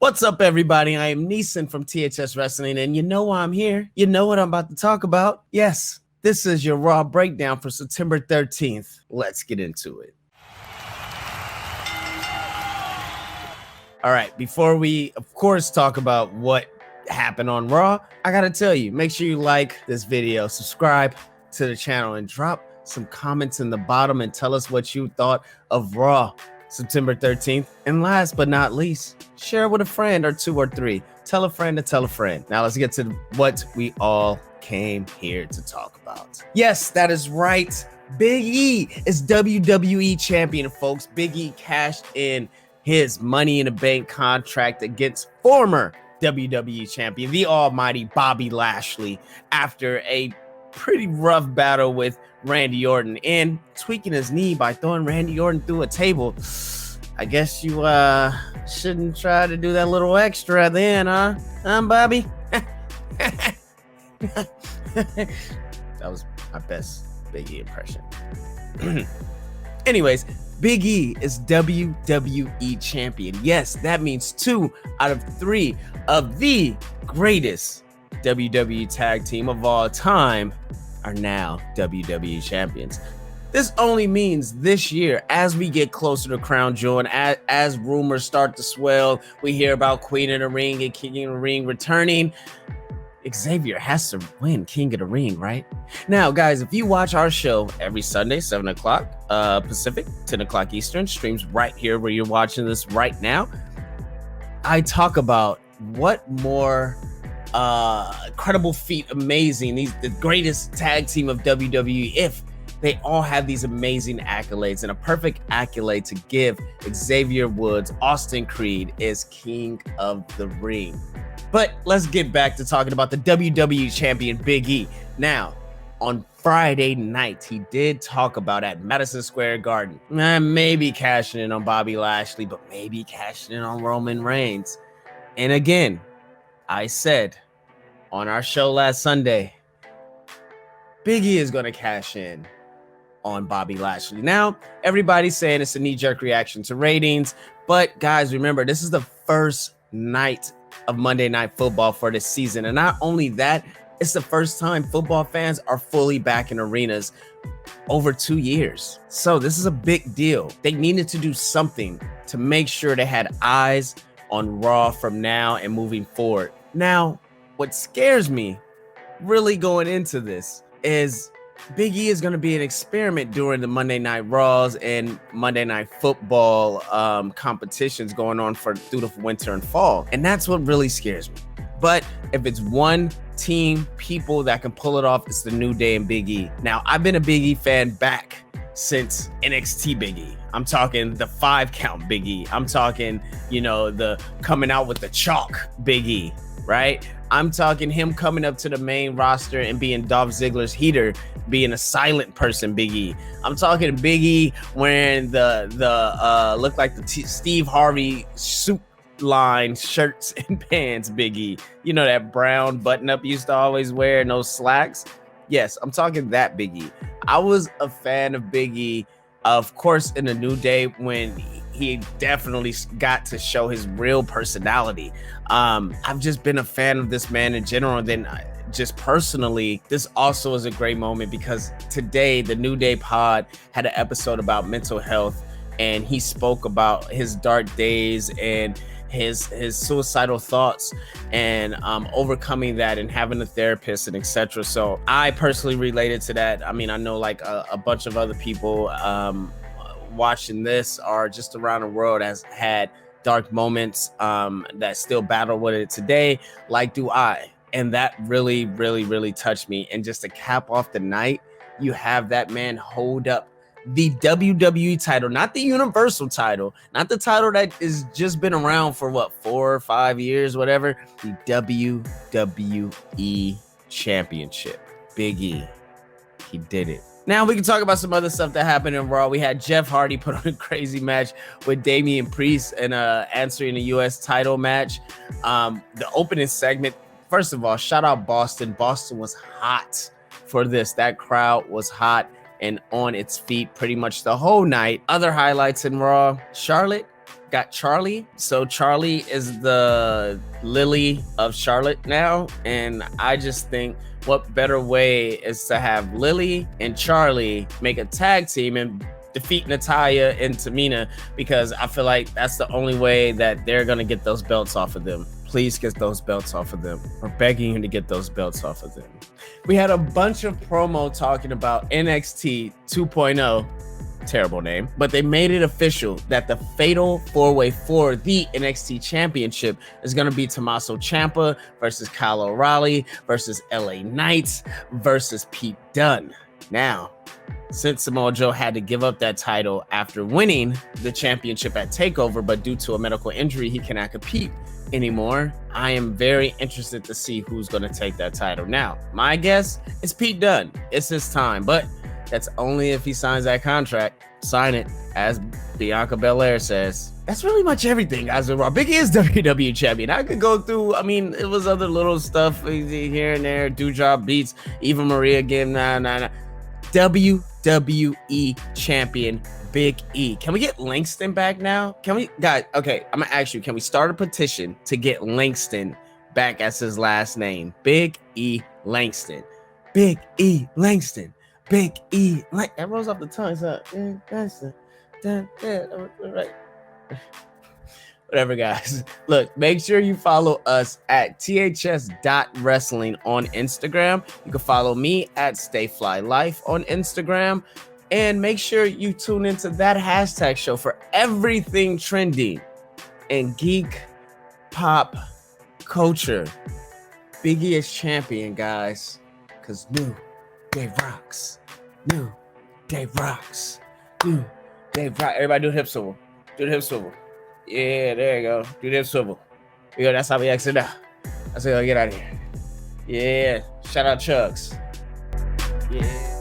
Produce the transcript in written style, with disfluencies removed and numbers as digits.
What's up, everybody? I am Neesin from THS Wrestling, and you know why I'm here. You know what I'm about to talk about. Yes, this is your Raw breakdown for September 13th. Let's get into it. All right, before we, of course, talk about what happened on Raw, I gotta tell you, make sure you like this video, subscribe to the channel, and drop some comments in the bottom and tell us what you thought of Raw September 13th. And last but not least, share with a friend or two or three. Tell a friend to tell a friend. Now let's get to what we all came here to talk about. Yes, that is right. Big E is WWE champion, folks. Big E cashed in his Money in the Bank contract against former WWE champion, the almighty Bobby Lashley, after a pretty rough battle with Randy Orton and tweaking his knee by throwing Randy Orton through a table. I guess you shouldn't try to do that little extra then, huh? Bobby? That was my best Big E impression. Anyways, Big E is WWE champion. Yes, that means 2 out of 3 of the greatest WWE tag team of all time are now WWE champions. This only means this year, as we get closer to Crown Jewel and as rumors start to swell, we hear about Queen of the Ring and King of the Ring returning. Xavier has to win King of the Ring, right? Now, guys, if you watch our show every Sunday, 7 o'clock Pacific, 10 o'clock Eastern, streams right here where you're watching this right now, I talk about what more incredible feat, amazing, the greatest tag team of WWE, if they all have these amazing accolades. And a perfect accolade to give Xavier Woods, Austin Creed, is King of the Ring. But let's get back to talking about the WWE champion Big E. Now, on Friday night, he did talk about at Madison Square Garden, maybe cashing in on Bobby Lashley, but maybe cashing in on Roman Reigns. And again, I said on our show last Sunday, Big E is going to cash in on Bobby Lashley. Now, everybody's saying it's a knee-jerk reaction to ratings, but guys, remember, this is the first night of Monday Night Football for this season. And not only that, it's the first time football fans are fully back in arenas over 2 years. So this is a big deal. They needed to do something to make sure they had eyes on Raw from now and moving forward. Now, what scares me really going into this is Big E is going to be an experiment during the Monday Night Raws and Monday Night Football competitions going on through the winter and fall. And that's what really scares me. But if it's one team, people that can pull it off, it's the New Day and Big E. Now, I've been a Big E fan back since NXT Big E. I'm talking the 5 count Big E. I'm talking, the coming out with the chalk Big E, right? I'm talking him coming up to the main roster and being Dolph Ziggler's heater, being a silent person Big E. I'm talking Big E wearing the look like the Steve Harvey suit line shirts and pants Big E. You know, that brown button up he used to always wear and those slacks. Yes, I'm talking that Big E. I was a fan of Big E, of course, in the New Day when he definitely got to show his real personality. I've just been a fan of this man in general. And then just personally, this also is a great moment because today the New Day pod had an episode about mental health, and he spoke about his dark days and his suicidal thoughts and overcoming that and having a therapist and etc. So I personally related to that. I mean, I know like a bunch of other people watching this are just around the world has had dark moments that still battle with it today, like do I. And that really, really, really touched me. And just to cap off the night, you have that man hold up the WWE title, not the Universal title, not the title that is just been around for 4 or 5 years, whatever, the WWE Championship. Big E, he did it. Now we can talk about some other stuff that happened in Raw. We had Jeff Hardy put on a crazy match with Damian Priest and answering the U.S. title match. The opening segment, first of all, shout out Boston. Boston was hot for this. That crowd was hot and on its feet pretty much the whole night. Other highlights in Raw, Charlotte got Charlie. So Charlie is the Lily of Charlotte now. And I just think what better way is to have Lily and Charlie make a tag team and defeat Natalya and Tamina, because I feel like that's the only way that they're going to get those belts off of them. Please get those belts off of them. We're begging you to get those belts off of them. We had a bunch of promo talking about NXT 2.0. Terrible name, but they made it official that the fatal four-way for the NXT Championship is going to be Tommaso Ciampa versus Kyle O'Reilly versus LA Knight versus Pete Dunne. Now, since Samoa Joe had to give up that title after winning the championship at TakeOver, but due to a medical injury, he cannot compete anymore, I am very interested to see who's going to take that title. Now, my guess is Pete Dunne. It's his time, but that's only if he signs that contract. Sign it, as Bianca Belair says. That's really much everything, guys. Big E is WWE Champion. I could go through, I mean, it was other little stuff here and there. Doudrop beats Eva Marie again. Nah. WWE Champion Big E. Can we get Langston back now? Can we, guys? Okay, I'm gonna ask you, can we start a petition to get Langston back as his last name? Big E Langston. Big E Langston. Big E. Like, that rolls off the tongue. So, right. Whatever, guys. Look, make sure you follow us at THS.wrestling on Instagram. You can follow me at StayFlyLife on Instagram. And make sure you tune into that hashtag show for everything trending in geek pop culture. Big E is champion, guys. Because New Day rocks. New Day rocks. New Day rocks. Everybody do the hip swivel. Do the hip swivel. Yeah, there you go. Do the hip swivel. You go. That's how we exit out. That's how we get out of here. Yeah. Shout out Chugs. Yeah.